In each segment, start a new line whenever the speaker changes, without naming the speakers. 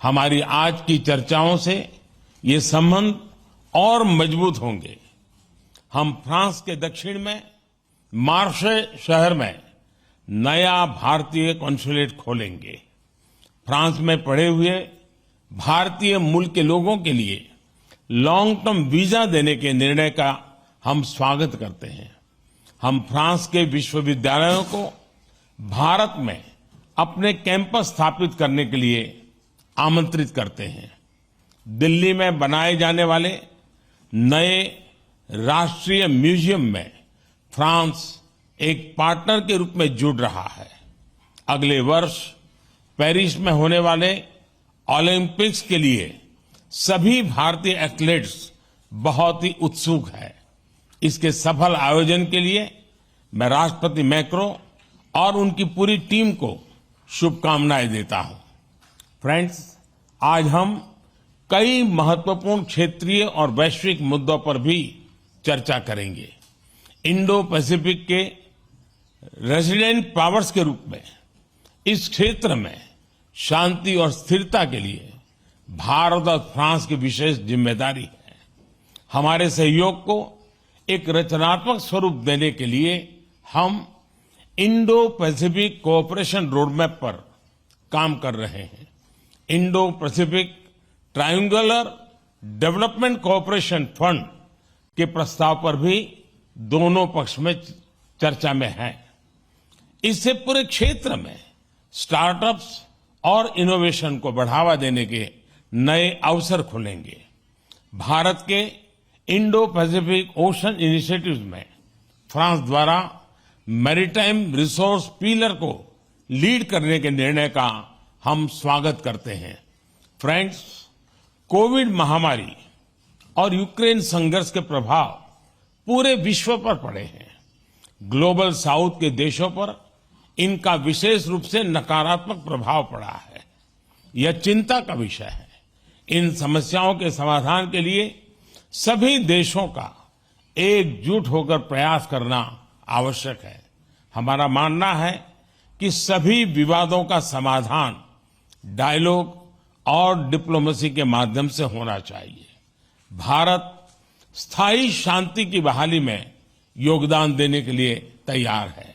हमारी आज की चर्चाओं से ये संबंध और मजबूत होंगे। हम फ्रांस के दक्षिण में मार्से शहर में नया भारतीय कॉन्सुलेट खोलेंगे। फ्रांस में पढ़े हुए भारतीय मूल के लोगों के लिए लॉन्ग टर्म वीजा देने के निर्णय का हम स्वागत करते हैं। हम फ्रांस के विश्वविद्यालयों को भारत में अपने कैंपस स्थापित करने के लिए आमंत्रित करते हैं। दिल्ली में बनाए जाने वाले नए राष्ट्रीय म्यूजियम में फ्रांस एक पार्टनर के रूप में जुड़ रहा है। अगले वर्ष पेरिस में होने वाले ओलंपिक्स के लिए सभी भारतीय एथलीट्स बहुत ही उत्सुक हैं। इसके सफल आयोजन के लिए मैं राष्ट्रपति मैक्रो और उनकी पूरी टीम को शुभकामनाएं देता हूं। फ्रेंड्स, आज हम कई महत्वपूर्ण क्षेत्रीय और वैश्विक मुद्दों पर भी चर्चा करेंगे। इंडो पैसिफिक के रेसिडेंट पावर्स के रूप में इस क्षेत्र में शांति और स्थिरता के लिए भारत और फ्रांस की विशेष जिम्मेदारी है। हमारे सहयोग को एक रचनात्मक स्वरूप देने के लिए हम इंडो पैसिफिक कोऑपरेशन रोडमैप पर काम कर रहे हैं। Indo Pacific triangular development cooperation fund के प्रस्ताव पर भी दोनों पक्ष में चर्चा में है। इससे पूरे क्षेत्र में स्टार्टअप्स और इनोवेशन को बढ़ावा देने के नए अवसर खुलेंगे। भारत के इंडो पैसिफिक ओशन इनिशिएटिव्स में फ्रांस द्वारा मैरीटाइम रिसोर्स पिलर को लीड करने के निर्णय का हम स्वागत करते हैं। फ्रेंड्स, कोविड महामारी और यूक्रेन संघर्ष के प्रभाव पूरे विश्व पर पड़े हैं। ग्लोबल साउथ के देशों पर इनका विशेष रूप से नकारात्मक प्रभाव पड़ा है। यह चिंता का विषय है। इन समस्याओं के समाधान के लिए सभी देशों का एकजुट होकर प्रयास करना आवश्यक है। हमारा मानना है कि सभी विवादों का समाधान डायलॉग और डिप्लोमेसी के माध्यम से होना चाहिए। भारत स्थायी शांति की बहाली में योगदान देने के लिए तैयार है।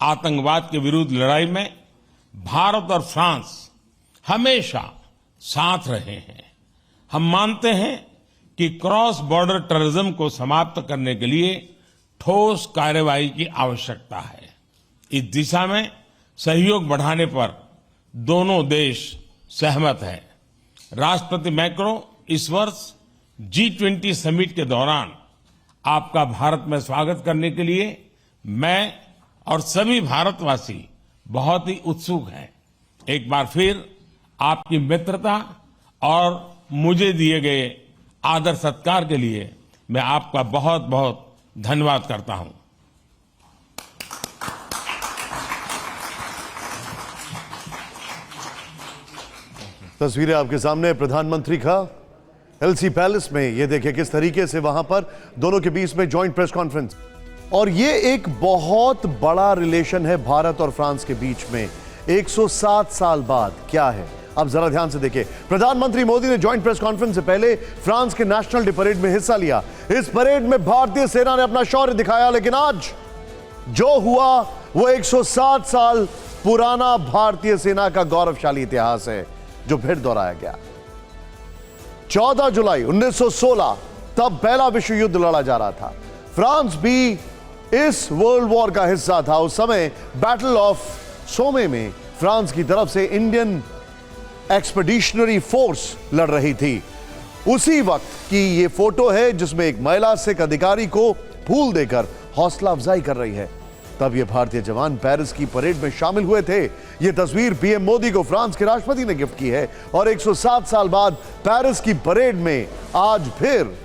आतंकवाद के विरुद्ध लड़ाई में भारत और फ्रांस हमेशा साथ रहे हैं। हम मानते हैं कि क्रॉस बॉर्डर टेररिज्म को समाप्त करने के लिए ठोस कार्रवाई की आवश्यकता है। इस दिशा में सहयोग बढ़ाने पर दोनों देश सहमत हैं। राष्ट्रपति मैक्रो इस वर्ष G20 समिट के दौरान आपका भारत में स्वागत करने के लिए मैं और सभी भारतवासी बहुत ही उत्सुक हैं। एक बार फिर आपकी मित्रता और मुझे दिए गए आदर सत्कार के लिए मैं आपका बहुत बहुत धन्यवाद करता हूं।
तस्वीरें आपके सामने प्रधानमंत्री का एलसी पैलेस में। ये देखिए किस तरीके से वहां पर दोनों के बीच में जॉइंट प्रेस कॉन्फ्रेंस। और ये एक बहुत बड़ा रिलेशन है भारत और फ्रांस के बीच में 107 साल बाद। क्या है, अब जरा ध्यान से देखिए। प्रधानमंत्री मोदी ने जॉइंट प्रेस कॉन्फ्रेंस से पहले फ्रांस के नेशनल डे परेड में हिस्सा लिया। इस परेड में भारतीय सेना ने अपना शौर्य दिखाया, लेकिन आज जो हुआ वो 107 साल पुराना भारतीय सेना का गौरवशाली इतिहास है जो फिर दोहराया गया। 14 जुलाई 1916 तब पहला विश्व युद्ध लड़ा जा रहा था। फ्रांस भी इस वर्ल्ड वॉर का हिस्सा था। उस समय बैटल ऑफ सोमे में फ्रांस की तरफ से इंडियन एक्सपेडिशनरी फोर्स लड़ रही थी। उसी वक्त की ये फोटो है जिसमें एक महिला सिख अधिकारी को फूल देकर हौसला अफजाई कर रही है। तब ये भारतीय जवान पेरिस की परेड में शामिल हुए थे। ये तस्वीर पीएम मोदी को फ्रांस के राष्ट्रपति ने गिफ्ट की है और 107 साल बाद पेरिस की परेड में आज फिर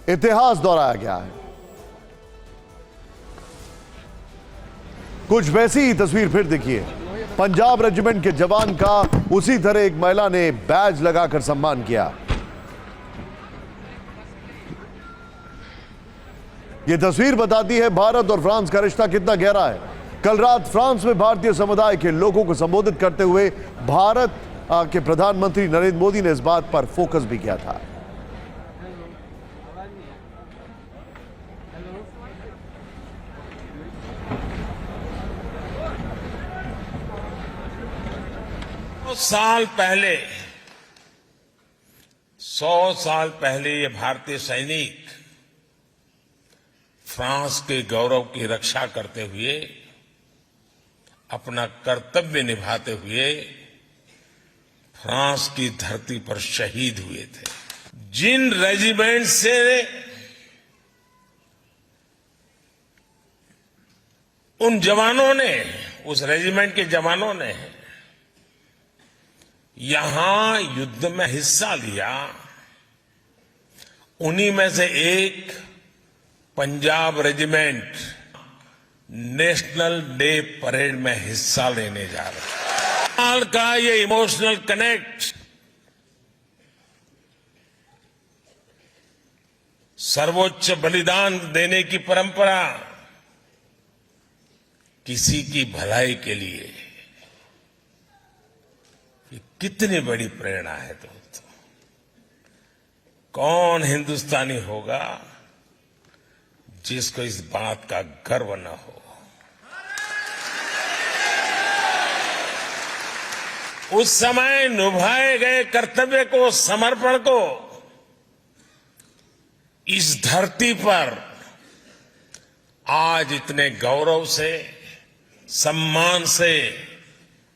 इतिहास दोहराया गया है। कुछ वैसी ही तस्वीर फिर देखिए। पंजाब रेजिमेंट के जवान का उसी तरह एक महिला ने बैज लगाकर सम्मान किया। यह तस्वीर बताती है भारत और फ्रांस का रिश्ता कितना गहरा है। कल रात फ्रांस में भारतीय समुदाय के लोगों को संबोधित करते हुए भारत के प्रधानमंत्री नरेंद्र मोदी ने इस बात पर फोकस भी किया था।
साल पहले 100 साल पहले ये भारतीय सैनिक फ्रांस के गौरव की रक्षा करते हुए, अपना कर्तव्य निभाते हुए फ्रांस की धरती पर शहीद हुए थे। जिन रेजिमेंट से उन जवानों ने, उस रेजिमेंट के जवानों ने यहां युद्ध में हिस्सा लिया, उन्हीं में से एक Punjab regiment national day parade में हिस्सा लेने जा रहा है। साल का ये इमोशनल कनेक्ट सर्वोच्च बलिदान देने की परंपरा किसी की भलाई के लिए, ये कितनी बड़ी प्रेरणा है दोस्तों। कौन हिंदुस्तानी होगा जिसको इस बात का गर्व न हो। उस समय निभाए गए कर्तव्य को, समर्पण को इस धरती पर आज इतने गौरव से, सम्मान से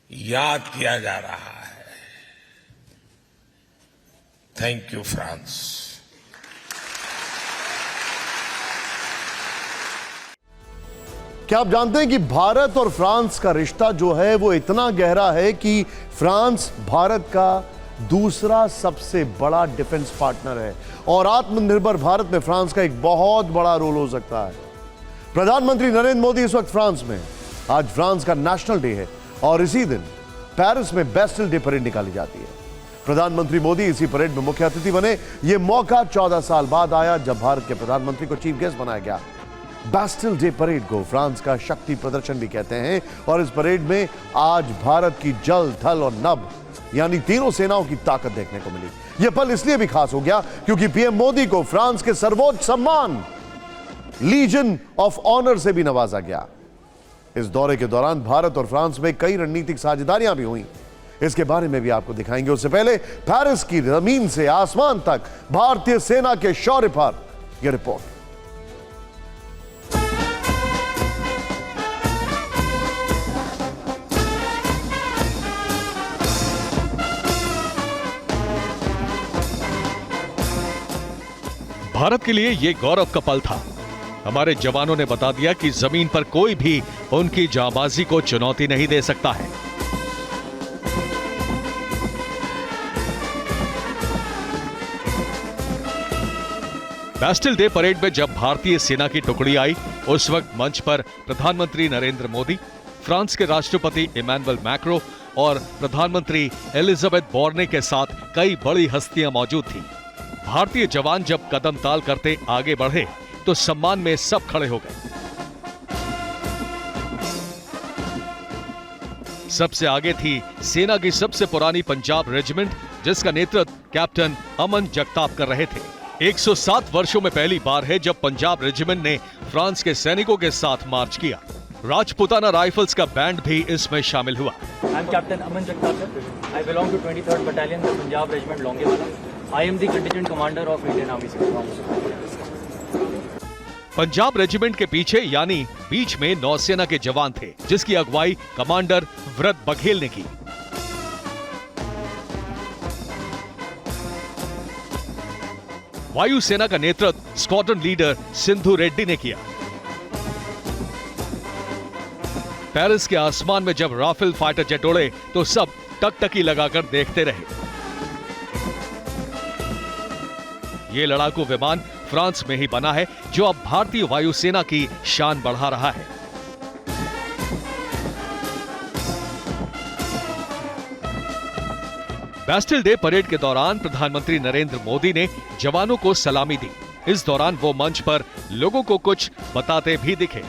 याद किया जा रहा है। Thank you France.
क्या आप जानते हैं कि भारत और फ्रांस का रिश्ता जो है वो इतना गहरा है कि फ्रांस भारत का दूसरा सबसे बड़ा डिफेंस पार्टनर है और आत्मनिर्भर भारत में फ्रांस का एक बहुत बड़ा रोल हो सकता है। प्रधानमंत्री नरेंद्र मोदी इस वक्त फ्रांस में। आज फ्रांस का नेशनल डे है और इसी दिन पेरिस में बैस्टिल डे परेड निकाली जाती है। प्रधानमंत्री मोदी इसी परेड में मुख्य अतिथि बने। यह मौका 14 साल बाद आया जब भारत के प्रधानमंत्री को चीफ गेस्ट बनाया गया। बैस्टिल डे परेड को फ्रांस का शक्ति प्रदर्शन भी कहते हैं और इस परेड में आज भारत की जल, थल और नभ यानी तीनों सेनाओं की ताकत देखने को मिली। यह पल इसलिए भी खास हो गया क्योंकि पीएम मोदी को फ्रांस के सर्वोच्च सम्मान लीजन ऑफ ऑनर से भी नवाजा गया। इस दौरे के दौरान भारत और फ्रांस में कई रणनीतिक साझेदारियां भी हुई। इसके बारे में भी आपको दिखाएंगे। उससे पहले पेरिस की जमीन से आसमान तक भारतीय सेना के शौर्य पर यह रिपोर्ट।
भारत के लिए यह गौरव का पल था। हमारे जवानों ने बता दिया कि जमीन पर कोई भी उनकी जांबाजी को चुनौती नहीं दे सकता है। बैस्टिल डे परेड में जब भारतीय सेना की टुकड़ी आई, उस वक्त मंच पर प्रधानमंत्री नरेंद्र मोदी, फ्रांस के राष्ट्रपति इमैनुअल मैक्रों और प्रधानमंत्री एलिजाबेथ बोर्ने के साथ कई बड़ी हस्तियां मौजूद थीं। भारतीय जवान जब कदम ताल करते आगे बढ़े तो सम्मान में सब खड़े हो गए। सबसे आगे थी सेना की सबसे पुरानी पंजाब रेजिमेंट, जिसका नेतृत्व कैप्टन अमन जगताप कर रहे थे। 107 वर्षों में पहली बार है जब पंजाब रेजिमेंट ने फ्रांस के सैनिकों के साथ मार्च किया। राजपुताना राइफल्स का बैंड भी इसमें शामिल हुआ।
I am Captain Aman Jagtap. I belong to 23rd Battalion, the Punjab Regiment, Longewala. I am the contingent commander of Indian Army.
Punjab regiment के पीछे यानी बीच में नौसेना के जवान थे, जिसकी अगुवाई कमांडर व्रत बघेल ने की। वायुसेना का नेतृत्व स्क्वाड्रन लीडर सिंधु रेड्डी ने किया। पेरिस के आसमान में जब राफेल फाइटर जेट उड़े तो सब टकटकी लगाकर देखते रहे। ये लड़ाकू विमान फ्रांस में ही बना है, जो अब भारतीय वायुसेना की शान बढ़ा रहा है। बैस्टिल डे परेड के दौरान प्रधानमंत्री नरेंद्र मोदी ने जवानों को सलामी दी। इस दौरान वो मंच पर लोगों को कुछ बताते भी दिखे।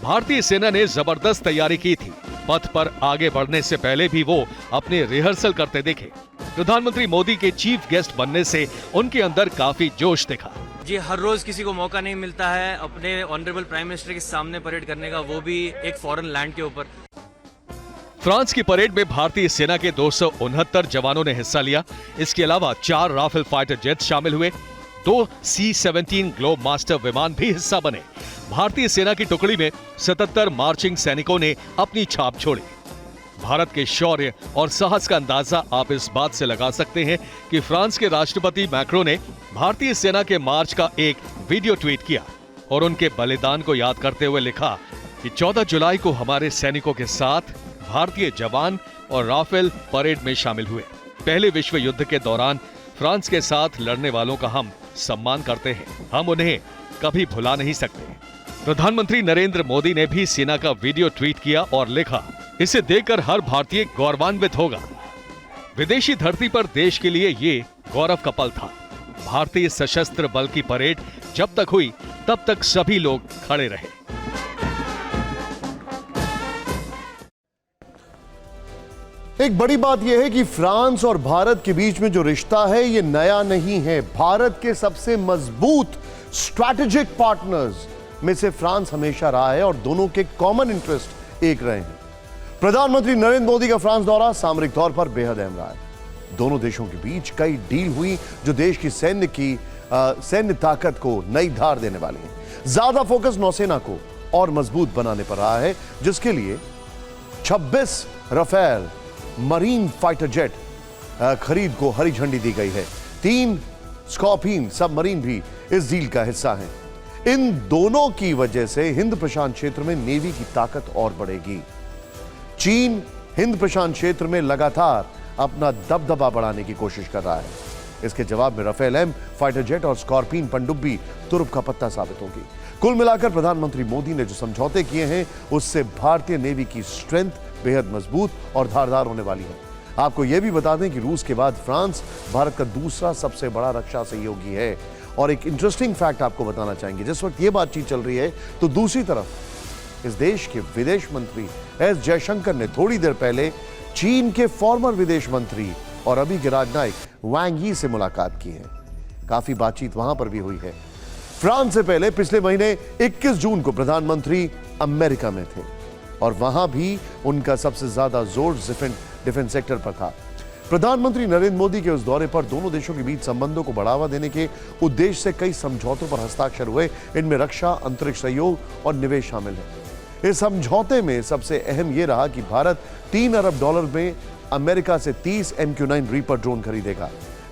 भारतीय सेना ने जबरदस्त तैयारी की थी। पथ पर आगे बढ़ने से पहले भी वो अपने रिहर्सल करते दिखे। प्रधानमंत्री मोदी के चीफ गेस्ट बनने से उनके अंदर काफी जोश दिखा।
जी, हर रोज किसी को मौका नहीं मिलता है अपने ऑनरेबल प्राइम मिनिस्टर के सामने परेड करने का, वो भी एक फॉरेन लैंड के ऊपर।
फ्रांस की परेड में भारतीय सेना के 269 जवानों ने हिस्सा लिया। इसके अलावा 4 राफेल फाइटर जेट शामिल हुए। 2 C-17 ग्लोब मास्टर विमान भी हिस्सा बने। भारतीय सेना की टुकड़ी में 77 मार्चिंग सैनिकों ने अपनी छाप छोड़ी। भारत के शौर्य और साहस का अंदाजा आप इस बात से लगा सकते हैं कि फ्रांस के राष्ट्रपति मैक्रो ने भारतीय सेना के मार्च का एक वीडियो ट्वीट किया और उनके बलिदान को याद करते हुए लिखा कि 14 जुलाई को हमारे सैनिकों के साथ भारतीय जवान और राफेल परेड में शामिल हुए। पहले विश्व युद्ध के दौरान फ्रांस के साथ लड़ने वालों का हम सम्मान करते हैं। हम उन्हें कभी भुला नहीं सकते। प्रधानमंत्री नरेंद्र मोदी ने भी सेना का वीडियो ट्वीट किया और लिखा, इसे देखकर हर भारतीय गौरवान्वित होगा। विदेशी धरती पर देश के लिए ये गौरव का पल था। भारतीय सशस्त्र बल की परेड जब तक हुई तब तक सभी लोग खड़े रहे।
एक बड़ी बात यह है कि फ्रांस और भारत के बीच में जो रिश्ता है ये नया नहीं है। भारत के सबसे मजबूत स्ट्रैटेजिक पार्टनर्स में से फ्रांस हमेशा रहा है और दोनों के कॉमन इंटरेस्ट एक रहे हैं। प्रधानमंत्री नरेंद्र मोदी का फ्रांस दौरा सामरिक तौर पर बेहद अहम रहा है। दोनों देशों के बीच कई डील हुई जो देश की सैन्य ताकत को नई धार देने वाली है। ज्यादा फोकस नौसेना को और मजबूत बनाने पर रहा है, जिसके लिए 26 राफेल मरीन फाइटर जेट खरीद को हरी झंडी दी गई है। 3 स्कॉर्पियन सबमरीन भी इस डील का हिस्सा हैं। इन दोनों की वजह से हिंद प्रशांत क्षेत्र में नेवी की ताकत और बढ़ेगी। चीन हिंद प्रशांत क्षेत्र में लगातार अपना दबदबा बढ़ाने की कोशिश कर रहा है। इसके जवाब में राफेल एम फाइटर जेट और स्कॉर्पियन पनडुब्बी तुरुप का पत्ता साबित होगी। कुल मिलाकर प्रधानमंत्री मोदी ने जो समझौते किए हैं उससे भारतीय नेवी की स्ट्रेंथ बेहद मजबूत और धारदार होने वाली है। आपको यह भी बता दें कि रूस के बाद फ्रांस भारत का दूसरा सबसे बड़ा रक्षा सहयोगी है। और एक इंटरेस्टिंग फैक्ट आपको बताना चाहेंगे, जिस वक्त यह बातचीत चल रही है तो दूसरी तरफ इस देश के विदेश मंत्री एस जयशंकर ने थोड़ी देर पहले चीन के फॉर्मर विदेश मंत्री और अभी के राजनयिक वांग यी से मुलाकात की है। काफी बातचीत वहां पर भी हुई है। फ्रांस से पहले पिछले महीने 21 जून को प्रधानमंत्री अमेरिका में थे और वहां भी उनका सबसे ज्यादा जोर डिफेंस सेक्टर पर था। प्रधानमंत्री नरेंद्र मोदी के उस दौरे पर दोनों देशों के बीच संबंधों को बढ़ावा देने के उद्देश्य से कई समझौतों पर हस्ताक्षर हुए। इनमें रक्षा, अंतरिक्ष सहयोग और निवेश शामिल है। इस समझौते में सबसे अहम यह रहा कि भारत $3 अरब में अमेरिका से 30 MQ-9 रीपर ड्रोन खरीदेगा,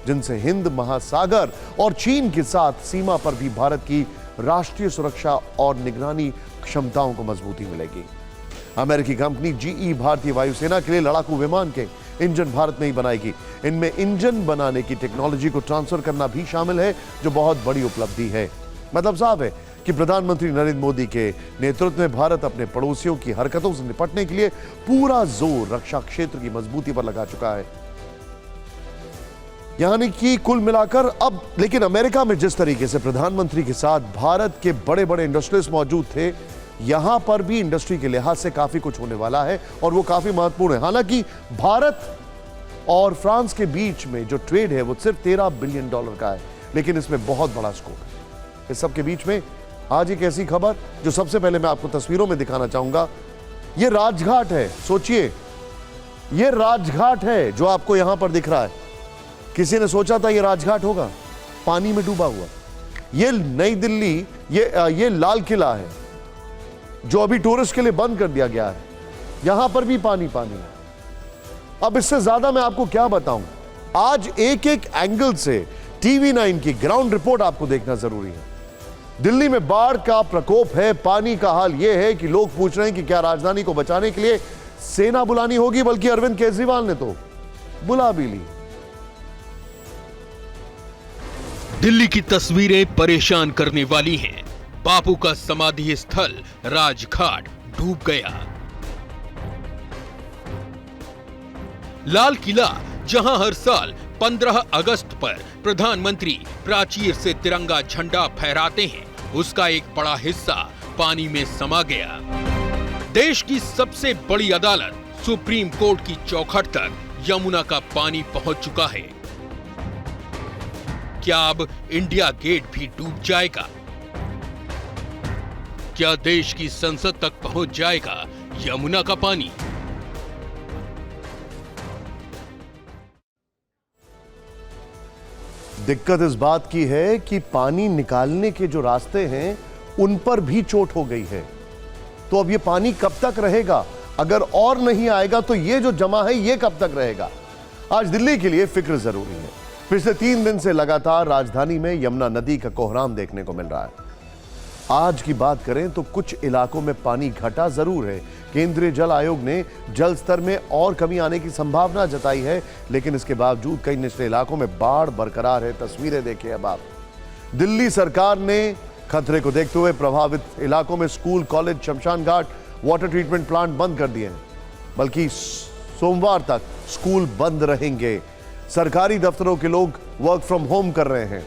जिनसे हिंद महासागर और चीन के साथ सीमा पर भी भारत की राष्ट्रीय सुरक्षा और निगरानी क्षमताओं को मजबूती मिलेगी। अमेरिकी कंपनी GE भारतीय वायुसेना के लिए लड़ाकू विमान के इंजन भारत में ही बनाएगी। इनमें इंजन बनाने की टेक्नोलॉजी को ट्रांसफर करना भी शामिल है, जो बहुत बड़ी उपलब्धि है। मतलब साफ है कि प्रधानमंत्री नरेंद्र मोदी के नेतृत्व में भारत अपने पड़ोसियों की हरकतों से निपटने के लिए पूरा जोर रक्षा क्षेत्र की मजबूती पर लगा चुका है। यानी कि कुल मिलाकर अब लेकिन अमेरिका में जिस तरीके से प्रधानमंत्री के साथ भारत के बड़े बड़े इंडस्ट्रियलिस्ट मौजूद थे, यहां पर भी इंडस्ट्री के लिहाज से काफी कुछ होने वाला है और वो काफी महत्वपूर्ण है। हालांकि भारत और फ्रांस के बीच में जो ट्रेड है वो सिर्फ $13 बिलियन का है, लेकिन इसमें बहुत बड़ा स्कोप है। इस सब के बीच में आज एक ऐसी खबर जो सबसे पहले मैं आपको तस्वीरों में दिखाना चाहूंगा। ये राजघाट है, सोचिए ये राजघाट है जो आपको यहां पर दिख रहा है। किसी ने सोचा था ये राजघाट होगा? पानी में डूबा हुआ। ये नई दिल्ली, ये लाल किला है जो अभी टूरिस्ट के लिए बंद कर दिया गया है। यहां पर भी पानी पानी है। अब इससे ज्यादा मैं आपको क्या बताऊं। आज एक एक एंगल से TV9 की ग्राउंड रिपोर्ट आपको देखना जरूरी है। दिल्ली में बाढ़ का प्रकोप है। पानी का हाल यह है कि लोग पूछ रहे हैं कि क्या राजधानी को बचाने के लिए सेना बुलानी होगी, बल्कि अरविंद केजरीवाल ने तो बुला भी ली।
दिल्ली की तस्वीरें परेशान करने वाली हैं। बापू का समाधि स्थल राजघाट डूब गया। लाल किला, जहां हर साल 15 अगस्त पर प्रधानमंत्री प्राचीर से तिरंगा झंडा फहराते हैं, उसका एक बड़ा हिस्सा पानी में समा गया। देश की सबसे बड़ी अदालत सुप्रीम कोर्ट की चौखट तक यमुना का पानी पहुंच चुका है। क्या अब इंडिया गेट भी डूब जाएगा? क्या देश की संसद तक पहुंच जाएगा यमुना का पानी?
दिक्कत इस बात की है कि पानी निकालने के जो रास्ते हैं उन पर भी चोट हो गई है। तो अब ये पानी कब तक रहेगा? अगर और नहीं आएगा तो ये जो जमा है ये कब तक रहेगा? आज दिल्ली के लिए फिक्र जरूरी है। पिछले 3 दिन से लगातार राजधानी में यमुना नदी का कोहराम देखने को मिल रहा है। आज की बात करें तो कुछ इलाकों में पानी घटा जरूर है। केंद्रीय जल आयोग ने जल स्तर में और कमी आने की संभावना जताई है, लेकिन इसके बावजूद कई निचले इलाकों में बाढ़ बरकरार है। तस्वीरें देखिए अब आप। दिल्ली सरकार ने खतरे को देखते हुए प्रभावित इलाकों में स्कूल, कॉलेज, शमशान घाट, वाटर ट्रीटमेंट प्लांट बंद कर दिए हैं। बल्कि सोमवार तक स्कूल बंद रहेंगे। सरकारी दफ्तरों के लोग वर्क फ्रॉम होम कर रहे हैं।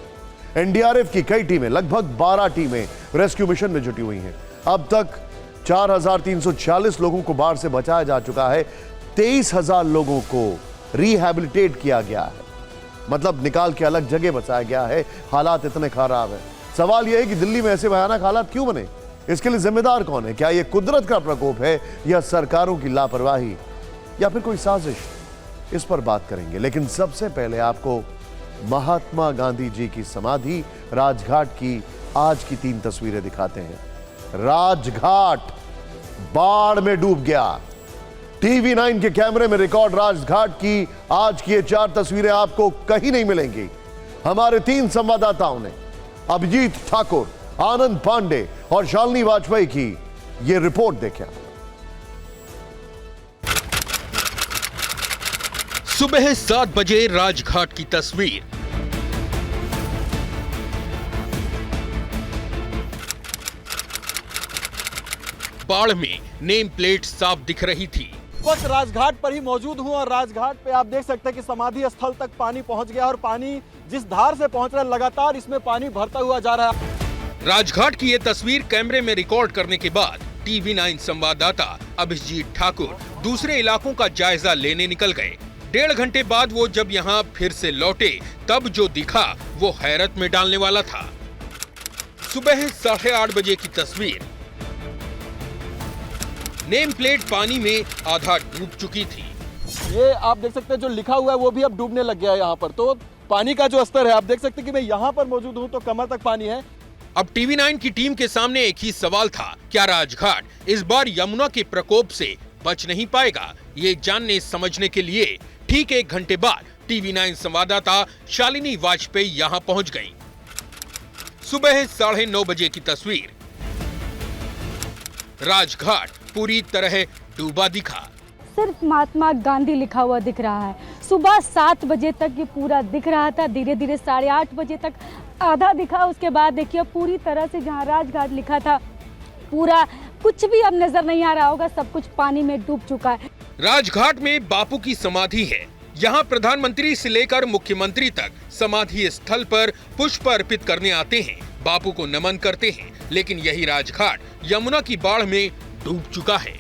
एनडीआरएफ की कई टीमें, लगभग 12 टीमें रेस्क्यू मिशन में जुटी हुई हैं। अब तक 4,346 लोगों को बाढ़ से बचाया जा चुका है। 23,000 लोगों को रिहैबिलिटेट किया गया है, मतलब निकाल के अलग जगह बचाया गया है। हालात इतने खराब हैं। सवाल यह है कि दिल्ली में ऐसे भयानक हालात क्यों बने? इसके लिए जिम्मेदार कौन है? क्या यह कुदरत का प्रकोप है या सरकारों की लापरवाही या फिर कोई साजिश? इस पर बात करेंगे, लेकिन सबसे पहले आपको महात्मा गांधी जी की समाधि राजघाट की आज की 3 तस्वीरें दिखाते हैं। राजघाट बाढ़ में डूब गया। टीवी 9 के कैमरे में रिकॉर्ड राजघाट की आज की ये 4 तस्वीरें आपको कहीं नहीं मिलेंगी। हमारे 3 संवाददाताओं ने अभिजीत ठाकुर, आनंद पांडे और शालिनी वाजपेयी की ये रिपोर्ट देखा।
सुबह 7 बजे राजघाट की तस्वीर। बाढ़ में नेम प्लेट साफ दिख रही थी।
वक्त राजघाट पर ही मौजूद हूं और राजघाट पे आप देख सकते हैं कि समाधि स्थल तक पानी पहुंच गया और पानी जिस धार से पहुंच रहा है लगातार इसमें पानी भरता हुआ जा रहा है।
राजघाट की ये तस्वीर कैमरे में रिकॉर्ड करने के बाद टीवी 9 संवाददाता अभिजीत ठाकुर दूसरे इलाकों का जायजा लेने निकल गए। 1.5 घंटे बाद वो जब यहाँ फिर से लौटे तब जो दिखा वो हैरत में डालने वाला था। सुबह 8:30 बजे की तस्वीर। नेम प्लेट पानी में आधा डूब चुकी थी।
ये आप देख सकते हैं जो लिखा हुआ है वो भी अब डूबने लग गया है यहाँ पर। तो पानी का जो स्तर है आप देख सकते हैं कि मैं यहाँ पर मौजूद हूँ तो कमर तक पानी है।
अब टीवी 9 की टीम के सामने एक ही सवाल था, क्या राजघाट इस बार यमुना के प्रकोप से बच नहीं पाएगा? ये जानने समझने के लिए ठीक 1 घंटे बाद टीवी 9 संवाददाता शालिनी वाजपेयी यहाँ पहुंच गई। सुबह 9:30 बजे की तस्वीर। राजघाट पूरी तरह डूबा दिखा।
सिर्फ महात्मा गांधी लिखा हुआ दिख रहा है। सुबह 7 बजे तक ये पूरा दिख रहा था, धीरे धीरे 8:30 बजे तक आधा दिखा। उसके बाद देखिए पूरी तरह से जहाँ राजघाट लिखा था पूरा कुछ भी अब नजर नहीं आ रहा होगा, सब कुछ पानी में डूब चुका है।
राजघाट में बापू की समाधि है। यहाँ प्रधानमंत्री से लेकर मुख्यमंत्री तक समाधि स्थल पर पुष्प अर्पित करने आते हैं, बापू को नमन करते हैं। लेकिन यही राजघाट यमुना की बाढ़ में डूब चुका है।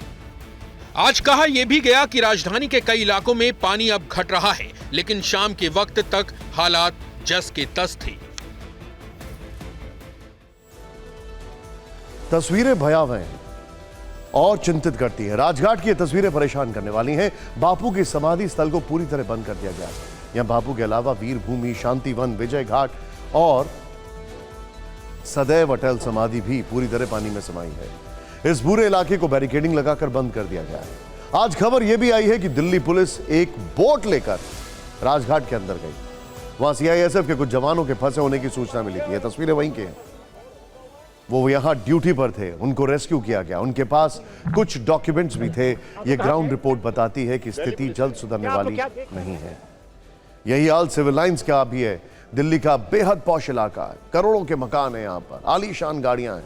आज कहा यह भी गया कि राजधानी के कई इलाकों में पानी अब घट रहा है, लेकिन शाम के वक्त तक हालात जस के तस थे।
तस्वीरें भयावह हैं और चिंतित करती है। राजघाट की ये तस्वीरें परेशान करने वाली हैं। बापू की समाधि स्थल को पूरी तरह बंद कर दिया गया है। यहां बापू के अलावा वीर भूमि, शांतिवन, विजय घाट और सदैव अटल समाधि भी पूरी तरह पानी में समाई है। इस पूरे इलाके को बैरिकेडिंग लगाकर बंद कर दिया गया है। आज खबर यह भी आई है कि दिल्ली पुलिस एक बोट लेकर राजघाट के अंदर गई। वहां सीआईएसएफ के कुछ जवानों के फंसे होने की सूचना मिली थी। ये तस्वीरें वहीं की हैं। वो यहां ड्यूटी पर थे, उनको रेस्क्यू किया गया। उनके पास कुछ डॉक्यूमेंट्स भी थे। ये ग्राउंड रिपोर्ट बताती है कि स्थिति जल्द सुधरने वाली नहीं है। यही हाल सिविल लाइंस का भी है। दिल्ली का बेहद पॉश इलाका है, करोड़ों के मकान है, यहां पर आलीशान गाड़ियां हैं,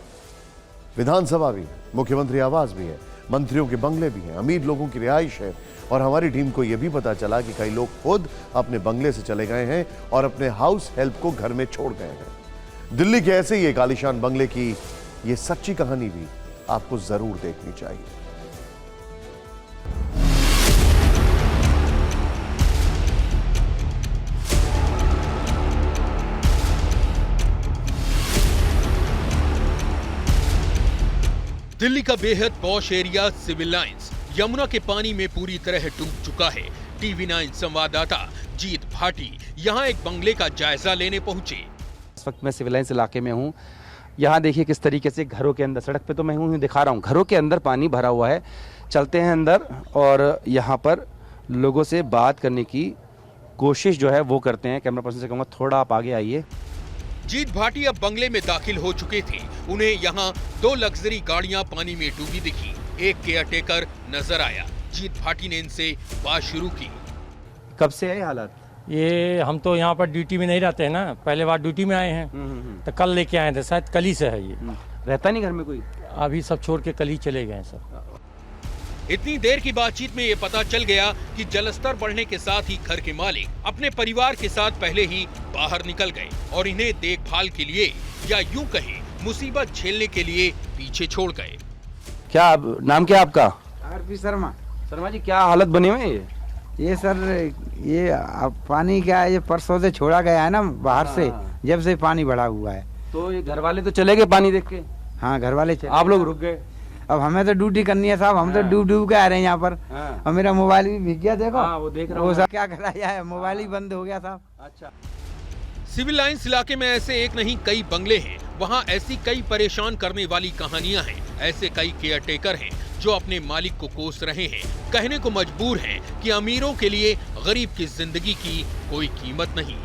विधानसभा भी है, मुख्यमंत्री आवास भी है, मंत्रियों के बंगले भी हैं, अमीर लोगों की रिहाइश है। और हमारी टीम को यह भी पता चला कि कई लोग खुद अपने बंगले से चले गए हैं और अपने हाउस हेल्प को घर में छोड़ गए हैं। दिल्ली के ऐसे ही एक आलीशान बंगले की ये सच्ची कहानी भी आपको जरूर देखनी चाहिए।
दिल्ली का बेहद posh area civil lines Yamuna के पानी में पूरी तरह डूब चुका है। टीवी 9 संवाददाता जीत भाटी यहां एक बंगले का जायजा लेने पहुंचे।
इस वक्त मैं सिविल लाइंस इलाके में हूं। यहाँ देखिए किस तरीके से घरों के अंदर, सड़क पे तो मैं हूँ दिखा रहा हूँ, घरों के अंदर पानी भरा हुआ है। चलते हैं अंदर और यहाँ पर लोगों से बात करने की कोशिश जो है वो करते हैं। कैमरा पर्सन से कहूँगा थोड़ा आप आगे आइए।
जीत भाटी अब बंगले में दाखिल हो चुके थे। उन्हें यहाँ 2 लग्जरी गाड़ियां पानी में डूबी दिखी। एक केयरटेकर नजर आया। जीत भाटी ने इनसे बात शुरू की।
कब से है हालात?
ये हम तो यहाँ पर ड्यूटी में नहीं रहते हैं ना, पहले बार ड्यूटी में आए हैं तो कल लेके आए थे, शायद कल ही से है ये।
रहता नहीं घर में कोई?
अभी सब छोड़ के कल ही चले गए हैं सब।
इतनी देर की बातचीत में ये पता चल गया कि जलस्तर बढ़ने के साथ ही घर के मालिक अपने परिवार के साथ पहले ही बाहर निकल गए और इन्हें देखभाल के लिए या यूं कहें मुसीबत झेलने के लिए पीछे छोड़ गए।
क्या नाम क्या आपका?
आरपी शर्मा।
शर्मा जी, क्या हालत बने हुए हैं?
ये सर ये पानी क्या है, ये परसों से छोड़ा गया है ना बाहर से, जब से पानी बढ़ा हुआ है।
तो ये घर वाले तो चले गए पानी देख के?
हाँ, घर वाले चले।
आप लोग रुक गए?
अब हमें तो ड्यूटी करनी है साहब, हम तो डूब डूब के आ रहे हैं यहाँ पर। और मेरा मोबाइल भी भीग गया, देखो।
वो देख रहा हूँ।
वो सब क्या कराया है, मोबाइल ही बंद हो गया साहब।
अच्छा।
सिविल लाइंस इलाके में ऐसे एक नहीं कई बंगले हैं। वहाँ ऐसी कई परेशान करने वाली कहानियां हैं। ऐसे कई केयरटेकर हैं जो अपने मालिक को कोस रहे हैं, कहने को मजबूर हैं कि अमीरों के लिए गरीब की जिंदगी की कोई कीमत नहीं।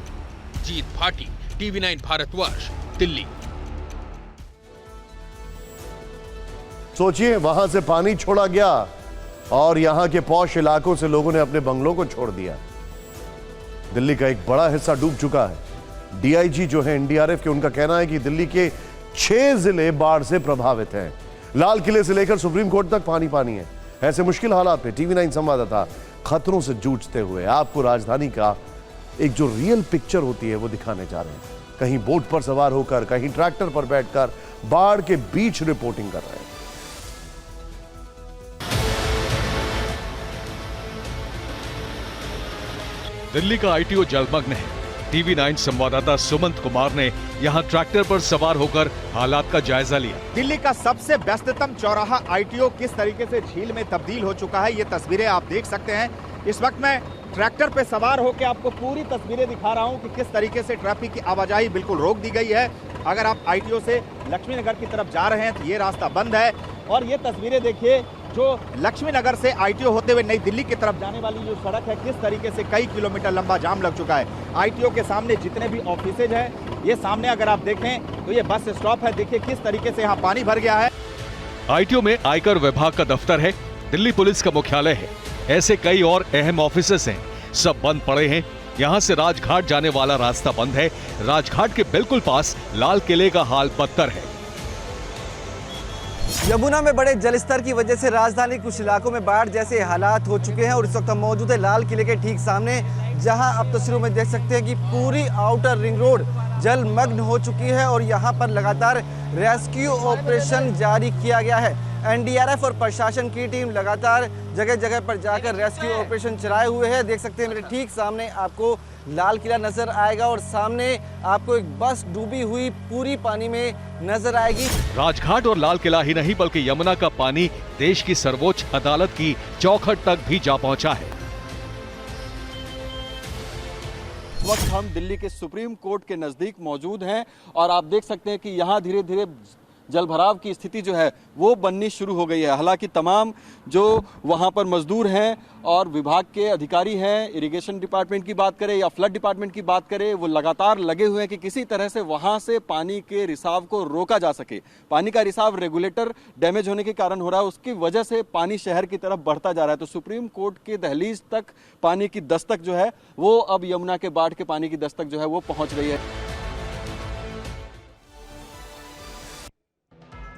जीत भाटी, टीवी 9 भारतवर्ष, दिल्ली।
सोचिए, वहां से पानी छोड़ा गया और यहां के पॉश इलाकों से लोगों ने अपने बंगलों को छोड़ दिया। दिल्ली का एक बड़ा हिस्सा डूब चुका है। डीआईजी जो है एनडीआरएफ के, उनका कहना है कि दिल्ली के 6 जिले बाढ़ से प्रभावित हैं। लाल किले से लेकर सुप्रीम कोर्ट तक पानी पानी है। ऐसे मुश्किल हालात में टीवी 9 संवाददाता खतरों से जूझते हुए आपको राजधानी का एक जो रियल पिक्चर होती है वो दिखाने जा रहे हैं। कहीं बोट पर सवार होकर, कहीं ट्रैक्टर पर बैठकर बाढ़ के बीच रिपोर्टिंग कर रहे हैं।
दिल्ली का आईटीओ जलमग्न है। टीवी 9 संवाददाता सुमंत कुमार ने यहां ट्रैक्टर पर सवार होकर हालात का जायजा लिया।
दिल्ली का सबसे व्यस्ततम चौराहा आईटीओ किस तरीके से झील में तब्दील हो चुका है, ये तस्वीरें आप देख सकते हैं। इस वक्त मैं ट्रैक्टर पे सवार होकर आपको पूरी तस्वीरें दिखा रहा हूं कि किस तरीके से ट्रैफिक की आवाजाही बिल्कुल रोक दी गई है। अगर आप आईटीओ से लक्ष्मी नगर की तरफ जा रहे हैं तो ये रास्ता बंद है। और ये तस्वीरें देखिए, जो लक्ष्मी नगर से आईटीओ होते हुए नई दिल्ली की तरफ जाने वाली जो सड़क है, किस तरीके से कई किलोमीटर लंबा जाम लग चुका है। आईटीओ के सामने जितने भी ऑफिसेज हैं, ये सामने अगर आप देखें तो ये बस स्टॉप है। देखिए किस तरीके से यहाँ पानी भर गया है।
आईटीओ में आयकर विभाग का दफ्तर है, दिल्ली पुलिस का मुख्यालय है, ऐसे कई और अहम ऑफिसेस हैं, सब बंद पड़े हैं। यहाँ से राजघाट जाने वाला रास्ता बंद है। राजघाट के बिल्कुल पास लाल किले का हाल बदतर है।
यमुना में बड़े जलस्तर की वजह से राजधानी कुछ इलाकों में बाढ़ जैसे हालात हो चुके हैं और इस वक्त हम मौजूद है लाल किले के ठीक सामने, जहां आप तस्वीरों में देख सकते हैं कि पूरी आउटर रिंग रोड जलमग्न हो चुकी है और यहां पर लगातार रेस्क्यू ऑपरेशन जारी किया गया है। एनडीआरएफ और प्रशासन की टीम लगातार जगह जगह पर जाकर रेस्क्यू ऑपरेशन चलाए हुए हैं। देख सकते हैं मेरे ठीक सामने आपको लाल किला नजर आएगा और सामने आपको एक बस डूबी हुई पूरी पानी में नजर आएगी।
राजघाट और लाल किला ही नहीं बल्कि यमुना का पानी देश की सर्वोच्च अदालत की चौखट तक भी जा पहुंचा है।
इस वक्त हम दिल्ली के सुप्रीम कोर्ट के नजदीक मौजूद हैं और आप देख सकते हैं कि यहाँ धीरे धीरे जलभराव की स्थिति जो है वो बननी शुरू हो गई है। हालांकि तमाम जो वहाँ पर मजदूर हैं और विभाग के अधिकारी हैं, इरिगेशन डिपार्टमेंट की बात करें या फ्लड डिपार्टमेंट की बात करें, वो लगातार लगे हुए हैं कि किसी तरह से वहाँ से पानी के रिसाव को रोका जा सके। पानी का रिसाव रेगुलेटर डैमेज होने के कारण हो रहा है, उसकी वजह से पानी शहर की तरफ बढ़ता जा रहा है। तो सुप्रीम कोर्ट के दहलीज तक पानी की दस्तक जो है वो अब यमुना के बाढ़ के पानी की दस्तक जो है वो पहुँच रही है।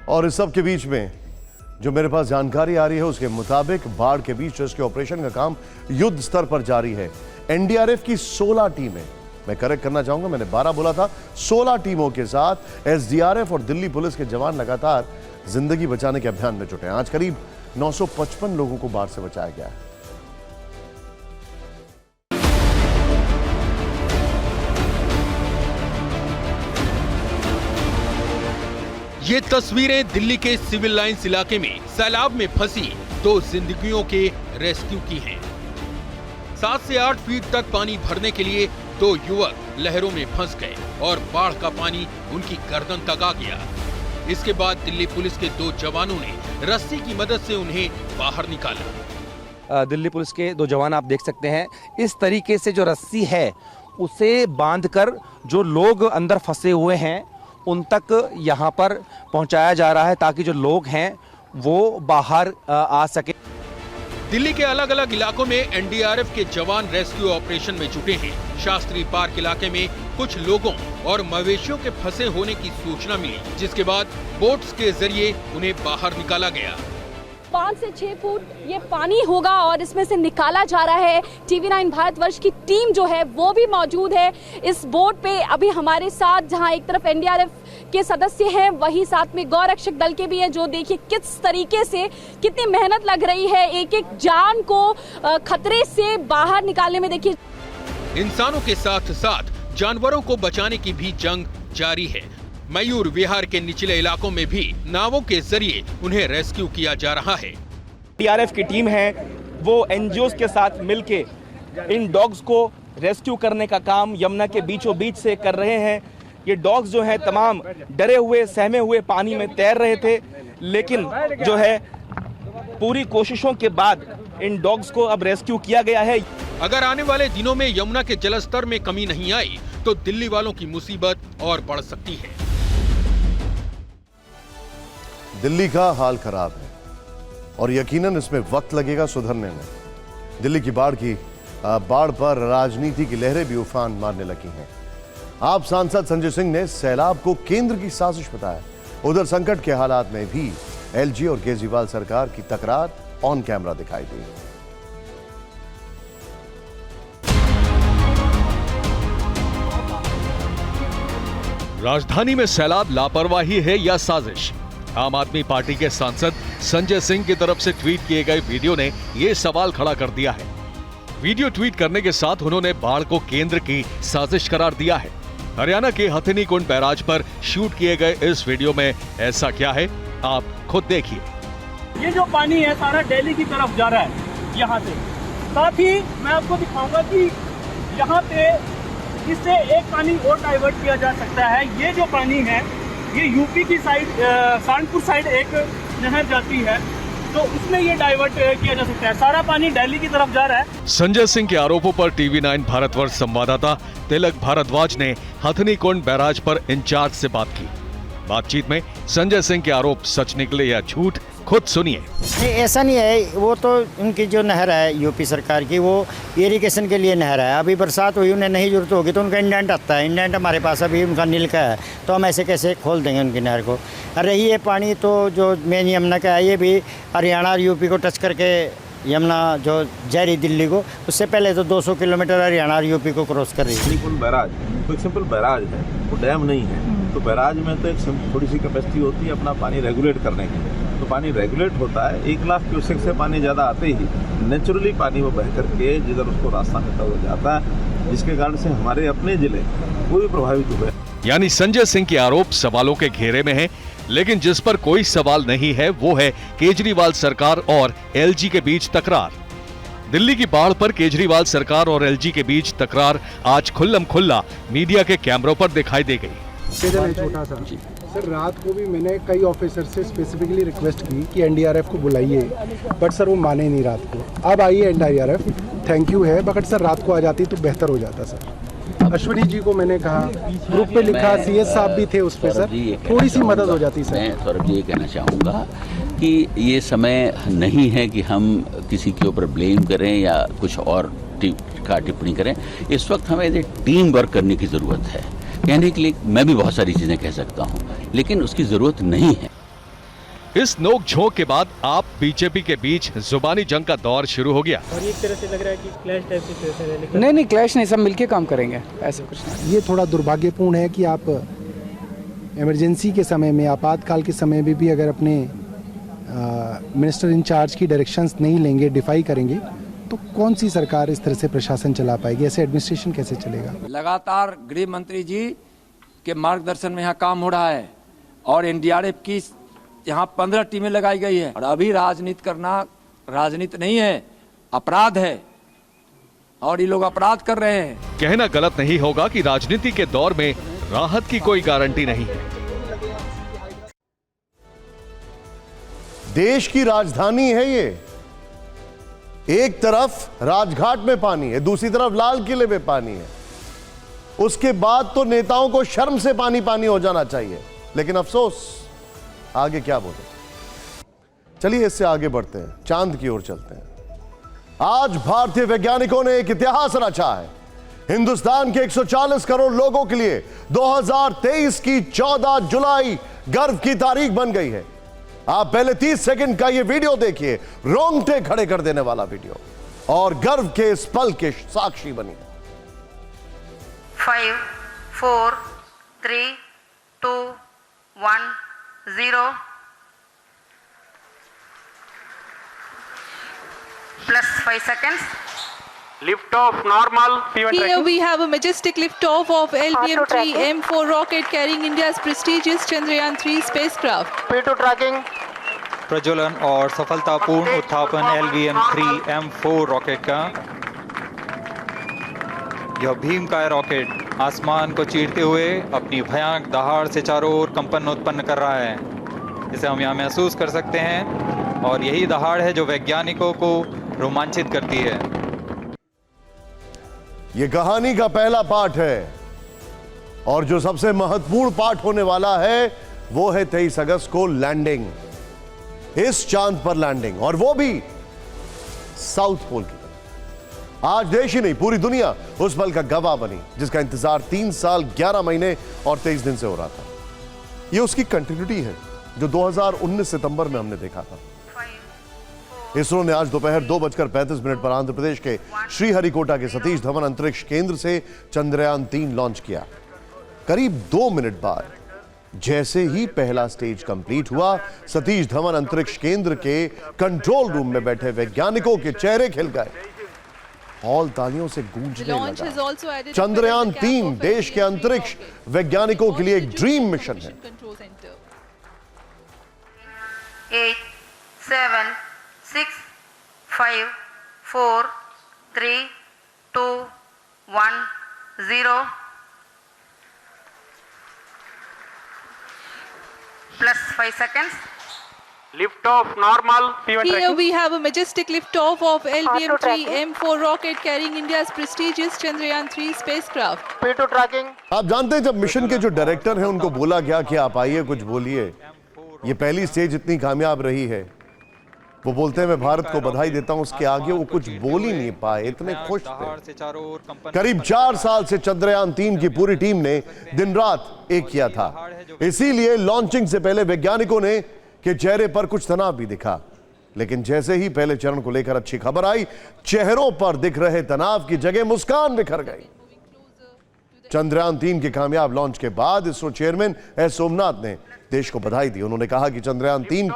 और इस सब के बीच में जो मेरे पास जानकारी आ रही है उसके मुताबिक बाढ़ के बीच रेस्क्यू ऑपरेशन का काम युद्ध स्तर पर जारी है। एनडीआरएफ की 16 टीमें, मैं करेक्ट करना चाहूंगा, मैंने 12 बोला था, 16 टीमों के साथ एसडीआरएफ और दिल्ली पुलिस के जवान लगातार जिंदगी बचाने के अभियान में जुटे हैं। आज करीब 955 लोगों को बाढ़ से बचाया गया है।
ये तस्वीरें दिल्ली के सिविल लाइंस इलाके में सैलाब में फंसी 2 जिंदगियों के रेस्क्यू की हैं। 7 से 8 फीट तक पानी भरने के लिए 2 युवक लहरों में फंस गए और बाढ़ का पानी उनकी गर्दन तक आ गया। इसके बाद दिल्ली पुलिस के 2 जवानों ने रस्सी की मदद से उन्हें बाहर निकाला।
दिल्ली पुलिस के 2 जवान आप देख सकते हैं, इस तरीके से जो रस्सी है उसे बांधकर जो लोग अंदर फंसे हुए हैं उन तक यहाँ पर पहुँचाया जा रहा है ताकि जो लोग हैं वो बाहर आ सके।
दिल्ली के अलग अलग इलाकों में एनडीआरएफ के जवान रेस्क्यू ऑपरेशन में जुटे हैं। शास्त्री पार्क इलाके में कुछ लोगों और मवेशियों के फंसे होने की सूचना मिली, जिसके बाद बोट्स के जरिए उन्हें बाहर निकाला गया।
5 से 6 फुट ये पानी होगा और इसमें से निकाला जा रहा है। TV9 भारतवर्ष की टीम जो है वो भी मौजूद है इस बोट पे अभी हमारे साथ, जहां एक तरफ एनडीआरएफ के सदस्य हैं वहीं साथ में गौरक्षक दल के भी हैं, जो देखिए किस तरीके से कितनी मेहनत लग रही है एक एक जान को खतरे से बाहर निकालने में। देखिए
इंसानों के साथ साथ जानवरों को बचाने की भी जंग जारी है। मयूर विहार के निचले इलाकों में भी नावों के जरिए उन्हें रेस्क्यू किया जा रहा है।
टीआरएफ की टीम है वो एनजीओस के साथ मिलके इन डॉग्स को रेस्क्यू करने का काम यमुना के बीचों बीच से कर रहे हैं। ये डॉग्स जो है तमाम डरे हुए सहमे हुए पानी में तैर रहे थे, लेकिन जो है पूरी कोशिशों के बाद इन डॉग्स को अब रेस्क्यू किया गया है।
अगर आने वाले दिनों में यमुना के जलस्तर में कमी नहीं आई तो दिल्ली वालों की मुसीबत और बढ़ सकती है।
दिल्ली का हाल खराब है और यकीनन इसमें वक्त लगेगा सुधरने में। दिल्ली की बाढ़ पर राजनीति की लहरें भी उफान मारने लगी हैं। आप सांसद संजय सिंह ने सैलाब को केंद्र की साजिश बताया। उधर संकट के हालात में भी एलजी और केजरीवाल सरकार की तकरार ऑन कैमरा दिखाई दी।
राजधानी में सैलाब लापरवाही है या साजिश? आम आदमी पार्टी के सांसद संजय सिंह की तरफ से ट्वीट किए गए वीडियो ने यह सवाल खड़ा कर दिया है। वीडियो ट्वीट करने के साथ उन्होंने बाढ़ को केंद्र की साजिश करार दिया है। हरियाणा के हथिनी कुंड बैराज पर शूट किए गए इस वीडियो में ऐसा क्या है, आप खुद देखिए।
ये जो पानी है सारा दिल्ली की तरफ जा रहा है यहाँ से। साथ ही मैं आपको दिखाऊंगा कि यहाँ पे इससे एक पानी और डाइवर्ट किया जा सकता है। ये जो पानी है ये यूपी की साइड कानपुर साइड एक नहर जाती है, तो उसमें ये डाइवर्ट किया जा सकता है। सारा पानी दिल्ली की तरफ जा रहा है।
संजय सिंह के आरोपों पर TV9 भारतवर्ष संवाददाता तिलक भारद्वाज ने हथनी कुंड बैराज पर इंचार्ज से बात की। बातचीत में संजय सिंह के आरोप सच निकले या झूठ, खुद सुनिए।
नहीं, ऐसा नहीं है। वो तो उनकी जो नहर है यूपी सरकार की, वो इरिगेशन के लिए नहर है। अभी बरसात हुई, उन्हें नहीं जरूरत होगी तो उनका इंडेंट आता है। इंडेंट हमारे पास अभी उनका नील का है, तो हम ऐसे कैसे खोल देंगे उनकी नहर को। और रही ये पानी तो जो मेन यमुना का है, ये भी हरियाणा और यूपी को टच करके यमुना जो जा रही दिल्ली को, उससे पहले तो 200 किलोमीटर हरियाणा और यूपी को क्रॉस कर रही है।
कुंड बैराज तो एक सिंपल बैराज है, वो डैम नहीं है। तो बैराज में तो एक थोड़ी सी कैपेसिटी होती है अपना पानी रेगुलेट करने की। तो पानी रेगुलेट होता है, 1 लाख क्यूसेक से पानी ज़्यादा आते ही नेचुरली पानी वो बह करके जिधर उसको रास्ता मिलता हो जाता है, जिसके कारण से हमारे अपने जिले वो भी प्रभावित हुए।
यानी संजय सिंह के आरोप सवालों के घेरे में है, लेकिन जिस पर कोई सवाल नहीं है वो है केजरीवाल सरकार और एलजी के बीच तकरार। दिल्ली की बाढ़ पर केजरीवाल सरकार और एलजी के बीच तकरार आज खुल्लम खुल्ला मीडिया के कैमरों पर दिखाई दे गई।
छोटा सा सर, रात को भी मैंने कई ऑफिसर से स्पेसिफिकली रिक्वेस्ट की कि एनडीआरएफ को बुलाइए, बट सर वो माने नहीं रात को। अब आई है एनडीआरएफ, थैंक यू है, बट सर रात को आ जाती तो बेहतर हो जाता सर। अश्विनी जी को मैंने कहा, ग्रुप पे लिखा, सीएस साहब भी थे उस पे सर, थोड़ी सी मदद हो जाती सर।
मैं सौरभ जी ये कहना चाहूँगा कि ये समय नहीं है कि हम किसी के ऊपर ब्लेम करें या कुछ और टिप्पणी करें। इस वक्त हमें टीम वर्क करने की ज़रूरत है। कहने के लिए मैं भी बहुत सारी चीज़ें कह सकता हूँ, लेकिन उसकी ज़रूरत नहीं है।
इस नोक-झोंक के बाद आप बीजेपी के बीच जुबानी जंग का दौर शुरू हो गया।
और एक तरह से लग रहा है कि क्लैश टाइप सिचुएशन है, लेकिन
नहीं क्लैश नहीं, सब मिलके काम करेंगे, ऐसा कुछ नहीं।
ये थोड़ा दुर्भाग्यपूर्ण है कि आप इमरजेंसी के समय में, आपातकाल के समय में भी अगर अपने मिनिस्टर इंचार्ज की डायरेक्शंस नहीं लेंगे, डिफाई करेंगे, तो कौन सी सरकार इस तरह से प्रशासन चला पाएगी? ऐसे एडमिनिस्ट्रेशन कैसे चलेगा?
लगातार गृह मंत्री जी के मार्गदर्शन में यहाँ काम हो रहा है और एनडीआरएफ की यहाँ 15 टीमें लगाई गई है। और अभी राजनीति करना राजनीति नहीं है, अपराध है और ये लोग अपराध कर रहे हैं।
कहना गलत नहीं होगा कि राजनीति के दौर में राहत की कोई गारंटी नहीं है।
देश की राजधानी है ये। एक तरफ राजघाट में पानी है, दूसरी तरफ लाल किले में पानी है। उसके बाद तो नेताओं को शर्म से पानी पानी हो जाना चाहिए, लेकिन अफसोस आगे क्या बोले। चलिए इससे आगे बढ़ते हैं, चांद की ओर चलते हैं। आज भारतीय वैज्ञानिकों ने एक इतिहास रचा है। हिंदुस्तान के 140 करोड़ लोगों के लिए 2023 की 14 जुलाई गर्व की तारीख बन गई है। आप पहले 30 सेकंड का ये वीडियो देखिए, रोंगटे खड़े कर देने वाला वीडियो, और गर्व के इस पल के साक्षी बनिए।
5, 4, 3, 2, 1, 0 plus 5 seconds.
Lift off normal.
Here we have a majestic lift-off of LVM-3 M4 rocket carrying India's prestigious Chandrayaan-3 spacecraft.
P2 tracking.
प्रज्वलन और सफलतापूर्ण उत्थापन LVM-3 M4 रॉकेट का। यह भीमकाय रॉकेट आसमान को चीरते हुए अपनी भयानक दहाड़ से चारों ओर कंपन उत्पन्न कर रहा है, जिसे हम यहाँ महसूस कर सकते हैं, और यही दहाड़ है जो वैज्ञानिकों को रोमांचित करती है।
यह कहानी का पहला पार्ट है, और जो सबसे महत्वपूर्ण पार्ट होने वाला है वो है 23 अगस्त को लैंडिंग, इस चांद पर लैंडिंग, और वो भी साउथ पोल की तरफ। आज देश ही नहीं, पूरी दुनिया उस पल का गवाह बनी, जिसका इंतजार 3 साल 11 महीने और 23 दिन से हो रहा था। ये उसकी कंटिन्यूटी है जो 2019 सितंबर में हमने देखा था। इसरो ने आज दोपहर 2:35 पर आंध्र प्रदेश के श्रीहरिकोटा के सतीश धवन अंतरिक्ष केंद्र से चंद्रयान 3 लॉन्च किया। करीब 2 मिनट बाद जैसे ही पहला स्टेज कंप्लीट हुआ, सतीश धवन अंतरिक्ष केंद्र के कंट्रोल रूम में बैठे वैज्ञानिकों के चेहरे खिल गए। हॉल तालियों से गूंजने लगा। चंद्रयान 3 देश के अंतरिक्ष वैज्ञानिकों के लिए एक ड्रीम मिशन है।
8, 7, 6, 5, 4, 3, 2, 1, 0 plus 5 seconds.
Lift off normal.
Here we have a majestic lift-off of LVM-3 M4 rocket carrying India's prestigious Chandrayaan-3 spacecraft.
P2 tracking.
आप जानते हैं जब मिशन के जो डायरेक्टर हैं उनको बोला गया कि आप आइए कुछ बोलिए, ये पहली स्टेज इतनी कामयाब रही है, वो बोलते हैं मैं भारत को बधाई देता हूं, उसके आगे वो कुछ बोल ही नहीं पाए, इतने खुश थे। करीब 4 साल से चंद्रयान 3 की पूरी टीम ने दिन रात एक किया था, इसीलिए लॉन्चिंग से पहले वैज्ञानिकों ने के चेहरे पर कुछ तनाव भी दिखा, लेकिन जैसे ही पहले चरण को लेकर अच्छी खबर आई, चेहरों पर दिख रहे तनाव की जगह मुस्कान बिखर गई। चंद्रयान 3 के कामयाब लॉन्च के बाद इसरो चेयरमैन एस सोमनाथ ने देश को बधाई दी। उन्होंने कहा कि चंद्रयान 3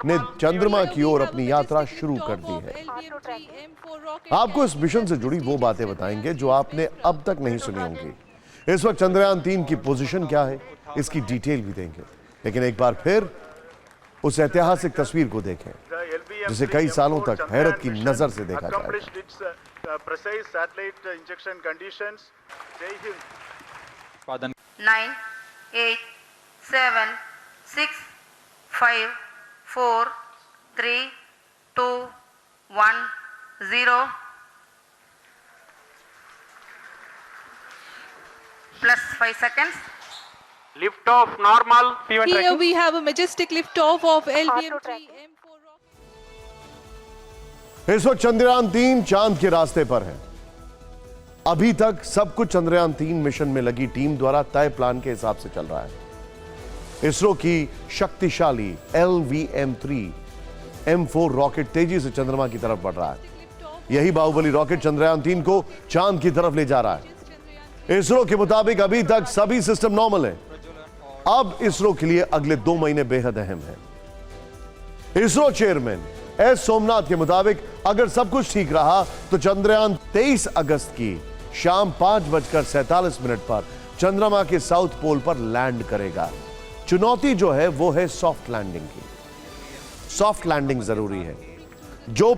ने चंद्रमा की ओर अपनी यात्रा शुरू कर दी है। आपको इस मिशन से जुड़ी वो बातें बताएंगे जो आपने अब तक नहीं सुनी होंगी। इस वक्त चंद्रयान 3 की पोजीशन क्या है, इसकी डिटेल भी देंगे, लेकिन एक बार फिर उस ऐतिहासिक तस्वीर को देखें जिसे कई सालों तक हैरत की नजर से देखा जाएगा।
9, 8, 7, 6, 5, 4, 3, 2, 1, 0 plus 5 seconds.
Lift off normal.
Here we have a majestic lift-off of LVM-3 M4 rocket.
इस वक्त चंद्रयान 3 चांद के रास्ते पर है। अभी तक सब कुछ चंद्रयान 3 मिशन में लगी टीम द्वारा तय प्लान के हिसाब से चल रहा है। इसरो की शक्तिशाली LVM-3 M4 रॉकेट तेजी से चंद्रमा की तरफ बढ़ रहा है। यही बाहुबली रॉकेट चंद्रयान 3 को चांद की तरफ ले जा रहा है। इसरो के मुताबिक अभी तक सभी सिस्टम नॉर्मल है। अब इसरो के लिए अगले 2 महीने बेहद अहम है। इसरो चेयरमैन एस सोमनाथ के मुताबिक अगर सब कुछ ठीक रहा तो चंद्रयान 23 अगस्त की शाम 5:47 पर चंद्रमा के साउथ पोल पर लैंड करेगा। चुनौती जो है वो है सॉफ्ट लैंडिंग की। सॉफ्ट लैंडिंग जरूरी है। जो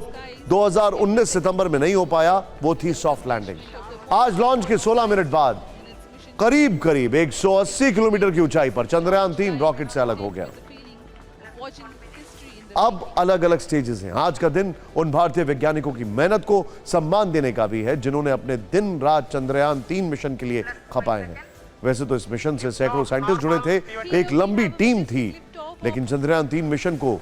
2019 सितंबर में नहीं हो पाया वो थी सॉफ्ट लैंडिंग। आज लॉन्च के 16 मिनट बाद करीब करीब 180 किलोमीटर की ऊंचाई पर चंद्रयान 3 रॉकेट से अलग हो गया। अब अलग अलग स्टेजेस हैं। आज का दिन उन भारतीय वैज्ञानिकों की मेहनत को सम्मान देने का भी है जिन्होंने अपने दिन रात चंद्रयान 3 मिशन के लिए खपाए हैं। वैसे तो इस मिशन से सैकड़ों साइंटिस्ट जुड़े थे, एक लंबी टीम थी, लेकिन चंद्रयान 3 मिशन को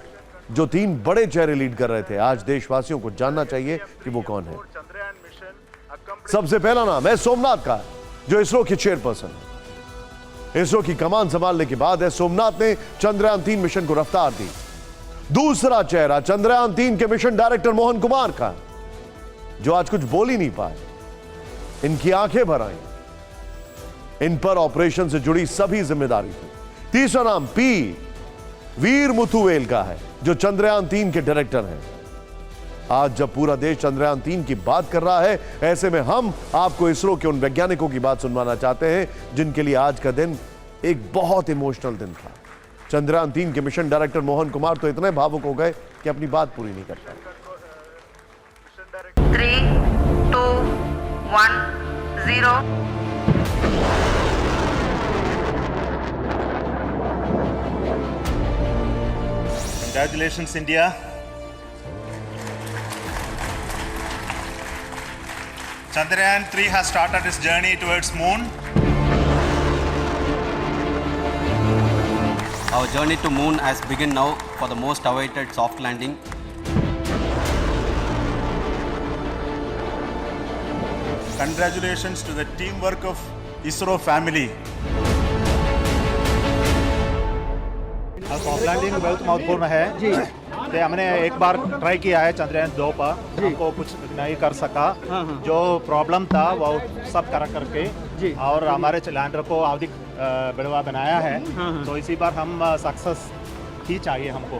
जो 3 बड़े चेहरे लीड कर रहे थे, आज देशवासियों को जानना चाहिए कि वो कौन है। सबसे पहला नाम है सोमनाथ का, जो इसरो के चेयरपर्सन है। इसरो की कमान संभालने के बाद सोमनाथ ने चंद्रयान 3 मिशन को रफ्तार दी। दूसरा चेहरा चंद्रयान 3 के मिशन डायरेक्टर मोहन कुमार का, जो आज कुछ बोल ही नहीं पाए। इनकी आंखें भर आई। इन पर ऑपरेशन से जुड़ी सभी जिम्मेदारी थी। तीसरा नाम पी वीर मुथुवेल का है, जो चंद्रयान 3 के डायरेक्टर हैं। आज जब पूरा देश चंद्रयान 3 की बात कर रहा है, ऐसे में हम आपको इसरो के उन वैज्ञानिकों की बात सुनवाना चाहते हैं जिनके लिए आज का दिन एक बहुत इमोशनल दिन था। चंद्रयान 3 के मिशन डायरेक्टर मोहन कुमार तो इतने भावुक हो गए कि अपनी बात पूरी नहीं कर पाए।
3, 2, 1, 0।
Congratulations, India. Chandrayaan 3 has started its journey towards moon.
Our journey to moon has begun now for the most awaited soft landing.
Congratulations to the teamwork of ISRO family.
Soft landing बहुत महत्वपूर्ण है जी। तो हमने एक बार try किया है चंद्रयान 2 पर, हमको कुछ नहीं कर सका। जो प्रॉब्लम था वो सब करके जी, और हमारे लैंडर को अधिक बढ़वा बनाया है। तो इसी बार हम सक्सेस ही चाहिए हमको।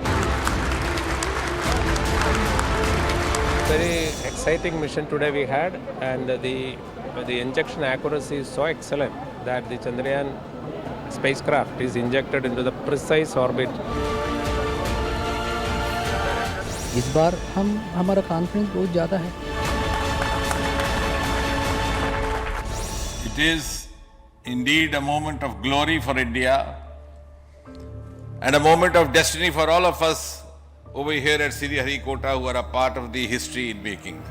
Very exciting mission today we had, and the injection accuracy is so excellent that the Chandrayaan spacecraft is injected into the precise orbit.
इस बार हमारा कॉन्फिडेंस बहुत ज़्यादा है।
It is indeed a moment of glory for India and a moment of destiny for all of us over here at Sriharikota who are a part of the history in making.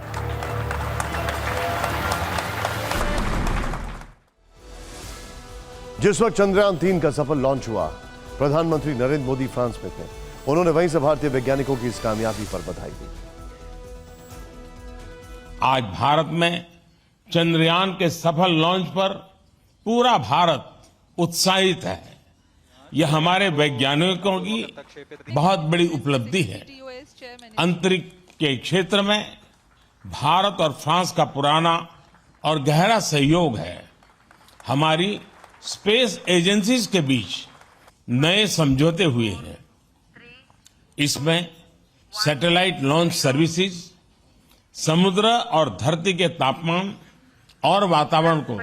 जिस वक्त चंद्रयान 3 का सफल launch हुआ, प्रधानमंत्री Narendra Modi France में थे। उन्होंने वहीं से भारतीय वैज्ञानिकों की इस कामयाबी पर बधाई दी।
आज भारत में चंद्रयान के सफल लॉन्च पर पूरा भारत उत्साहित है। यह हमारे वैज्ञानिकों की बहुत बड़ी उपलब्धि है। अंतरिक्ष के क्षेत्र में भारत और फ्रांस का पुराना और गहरा सहयोग है। हमारी स्पेस एजेंसीज के बीच नए समझौते हुए हैं। इसमें सैटेलाइट लॉन्च सर्विसेज, समुद्र और धरती के तापमान और वातावरण को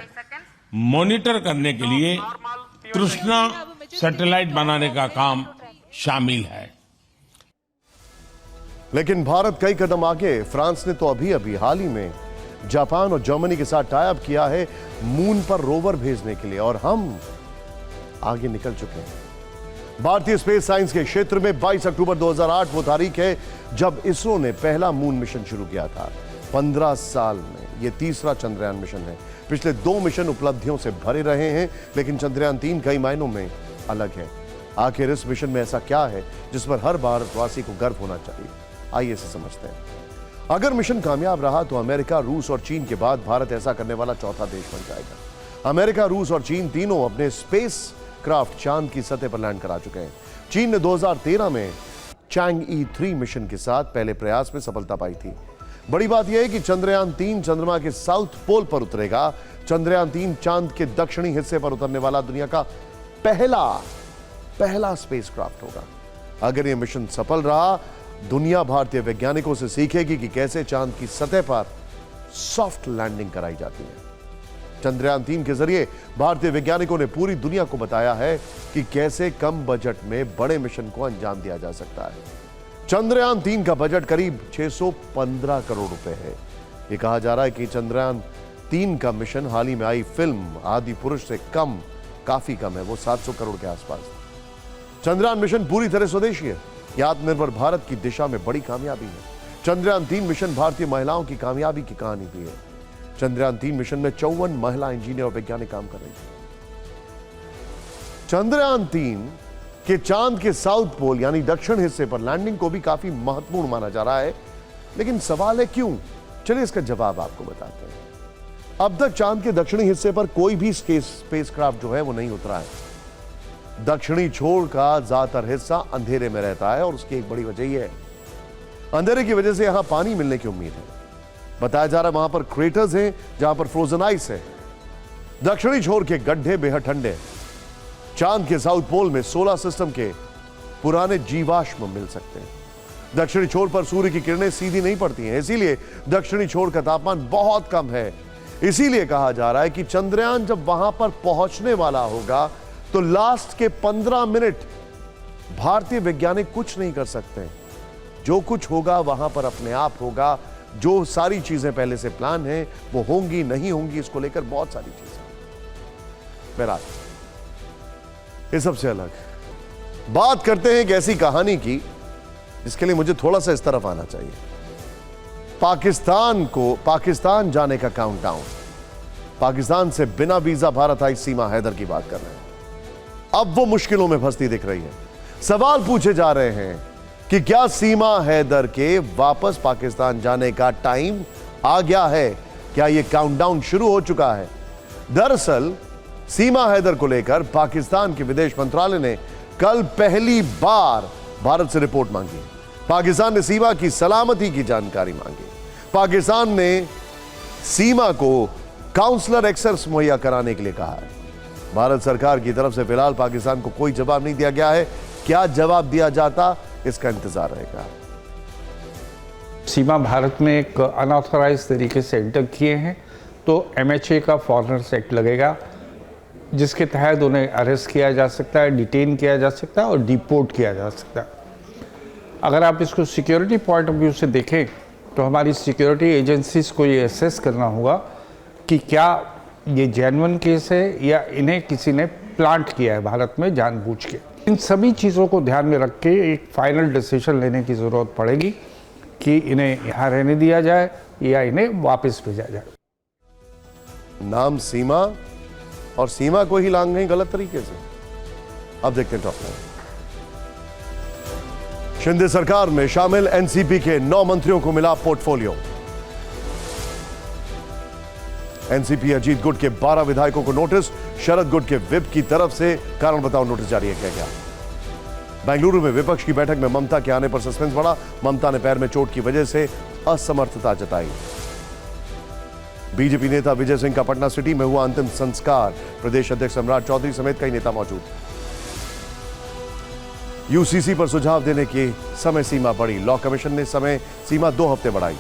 मॉनिटर करने के लिए तृष्णा सैटेलाइट बनाने का काम शामिल है।
लेकिन भारत कई कदम आगे। फ्रांस ने तो अभी हाल ही में जापान और जर्मनी के साथ टाई अप किया है मून पर रोवर भेजने के लिए, और हम आगे निकल चुके हैं। भारतीय स्पेस साइंस के क्षेत्र में 22 अक्टूबर 2008 वो तारीख है जब इसरो ने पहला मून मिशन शुरू किया था। 15 साल में ये तीसरा चंद्रयान मिशन है। पिछले 2 मिशन उपलब्धियों से भरे रहे हैं, लेकिन चंद्रयान 3 कई मायनों में अलग है। आखिर इस मिशन में ऐसा क्या है जिस पर हर भारतवासी को गर्व होना चाहिए? आइए इसे समझते हैं। अगर मिशन कामयाब रहा तो अमेरिका, रूस और चीन के बाद भारत ऐसा करने वाला चौथा देश बन जाएगा। अमेरिका, रूस और चीन तीनों अपने स्पेस क्राफ्ट चांद की सतह पर लैंड करा चुके हैं। चीन ने 2013 में चैंगई 3 मिशन के साथ पहले प्रयास में सफलता पाई थी। बड़ी बात यह है कि चंद्रयान 3 चंद्रमा के साउथ पोल पर उतरेगा। चंद्रयान 3 चांद के दक्षिणी हिस्से पर उतरने वाला दुनिया का पहला स्पेसक्राफ्ट होगा। अगर यह मिशन सफल रहा, दुनिया भारतीय वैज्ञानिकों से सीखेगी कि कैसे चांद की सतह पर सॉफ्ट लैंडिंग कराई जाती है। चंद्रयान 3 के जरिए भारतीय वैज्ञानिकों ने पूरी दुनिया को बताया है कि कैसे कम बजट में बड़े मिशन को अंजाम दिया जा सकता है। चंद्रयान 3 का बजट करीब 615 करोड़ रुपए है। यह कहा जा रहा है कि चंद्रयान 3 का मिशन हाल ही में आई फिल्म आदि पुरुष से काफी कम है, वो 700 करोड़ के आसपास। चंद्रयान मिशन पूरी तरह स्वदेशी है। यह आत्मनिर्भर भारत की दिशा में बड़ी कामयाबी है। चंद्रयान 3 मिशन भारतीय महिलाओं की कामयाबी की कहानी भी है। चंद्रयान 3 मिशन में 54 महिला इंजीनियर और वैज्ञानिक काम कर रही हैं। चंद्रयान 3 के चांद के साउथ पोल यानी दक्षिण हिस्से पर लैंडिंग को भी काफी महत्वपूर्ण माना जा रहा है। लेकिन सवाल है क्यों? चलिए इसका जवाब आपको बताते हैं। अब तक चांद के दक्षिणी हिस्से पर कोई भी स्पेसक्राफ्ट जो है वो नहीं उतरा है। दक्षिणी छोर का ज्यादातर हिस्सा अंधेरे में रहता है और उसकी एक बड़ी वजह यह है, अंधेरे की वजह से यहां पानी मिलने की उम्मीद है। बताया जा रहा है वहां पर क्रेटर्स हैं जहां पर फ्रोजन आइस है। दक्षिणी छोर के गड्ढे बेहद ठंडे हैं। चांद के साउथ पोल में सोलर सिस्टम के पुराने जीवाश्म मिल सकते हैं। दक्षिणी छोर पर सूर्य की किरणें सीधी नहीं पड़ती हैं, इसीलिए दक्षिणी छोर का तापमान बहुत कम है। इसीलिए कहा जा रहा है कि चंद्रयान जब वहां पर पहुंचने वाला होगा तो लास्ट के 15 मिनट भारतीय वैज्ञानिक कुछ नहीं कर सकते। जो कुछ होगा वहां पर अपने आप होगा। जो सारी चीजें पहले से प्लान है वो होंगी नहीं होंगी, इसको लेकर बहुत सारी चीजें। बहरहाल ये सबसे अलग बात करते हैं एक ऐसी कहानी की जिसके लिए मुझे थोड़ा सा इस तरफ आना चाहिए। पाकिस्तान जाने का काउंटडाउन। पाकिस्तान से बिना वीजा भारत आई सीमा हैदर की बात कर रहे हैं। अब वो मुश्किलों में फंसती दिख रही है। सवाल पूछे जा रहे हैं कि क्या सीमा हैदर के वापस पाकिस्तान जाने का टाइम आ गया है? क्या यह काउंटडाउन शुरू हो चुका है? दरअसल सीमा हैदर को लेकर पाकिस्तान के विदेश मंत्रालय ने कल पहली बार भारत से रिपोर्ट मांगी। पाकिस्तान ने सीमा की सलामती की जानकारी मांगी। पाकिस्तान ने सीमा को काउंसलर एक्सेस मुहैया कराने के लिए कहा है। भारत सरकार की तरफ से फिलहाल पाकिस्तान को कोई जवाब नहीं दिया गया है। क्या जवाब दिया जाता, इसका इंतजार रहेगा।
सीमा भारत में एक अनऑथराइज तरीके से एंटर किए हैं तो MHA का फॉरेनर्स एक्ट लगेगा, जिसके तहत उन्हें अरेस्ट किया जा सकता है, डिटेन किया जा सकता है और डिपोर्ट किया जा सकता है। अगर आप इसको सिक्योरिटी पॉइंट ऑफ व्यू से देखें तो हमारी सिक्योरिटी एजेंसीज को ये असेस करना होगा कि क्या ये जेन्युइन केस है या इन्हें किसी ने प्लांट किया है भारत में जानबूझ के। इन सभी चीज़ों को ध्यान में रख के एक फाइनल डिसीजन लेने की ज़रूरत पड़ेगी कि इन्हें यहाँ रहने दिया जाए या इन्हें वापस भेजा जाए।
नाम सीमा और सीमा को ही लांग गई गलत तरीके से। अब देखते हैं टॉप लाइन। शिंदे सरकार में शामिल एनसीपी के 9 मंत्रियों को मिला पोर्टफोलियो। एनसीपी अजीत गुट के 12 विधायकों को नोटिस। शरद गुट के विप की तरफ से कारण बताओ नोटिस जारी किया गया। बेंगलुरु में विपक्ष की बैठक में ममता के आने पर सस्पेंस बढ़ा। ममता ने पैर में चोट की वजह से असमर्थता जताई। बीजेपी नेता विजय सिंह का पटना सिटी में हुआ अंतिम संस्कार। प्रदेश अध्यक्ष सम्राट चौधरी समेत कई नेता मौजूद। यूसीसी पर सुझाव देने की समय सीमा बढ़ी। लॉ कमीशन ने समय सीमा 2 हफ्ते बढ़ाई।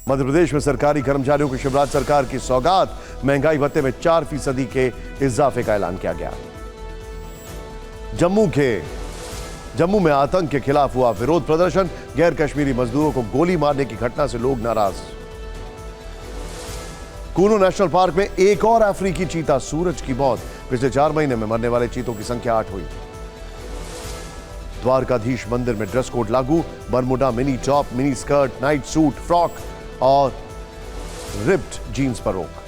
मध्य प्रदेश में सरकारी कर्मचारियों को शिवराज सरकार की सौगात। महंगाई भत्ते में 4% के इजाफे का ऐलान किया गया। जम्मू में आतंक के खिलाफ हुआ विरोध प्रदर्शन। गैर कश्मीरी मजदूरों को गोली मारने की घटना से लोग नाराज। कूनो नेशनल पार्क में एक और अफ्रीकी चीता सूरज की मौत। पिछले 4 महीने में मरने वाले चीतों की संख्या 8 हुई। द्वारकाधीश मंदिर में ड्रेस कोड लागू। Bermuda, mini top, mini skirt, night suit, frock और रिप्ड जीन्स पर रोक।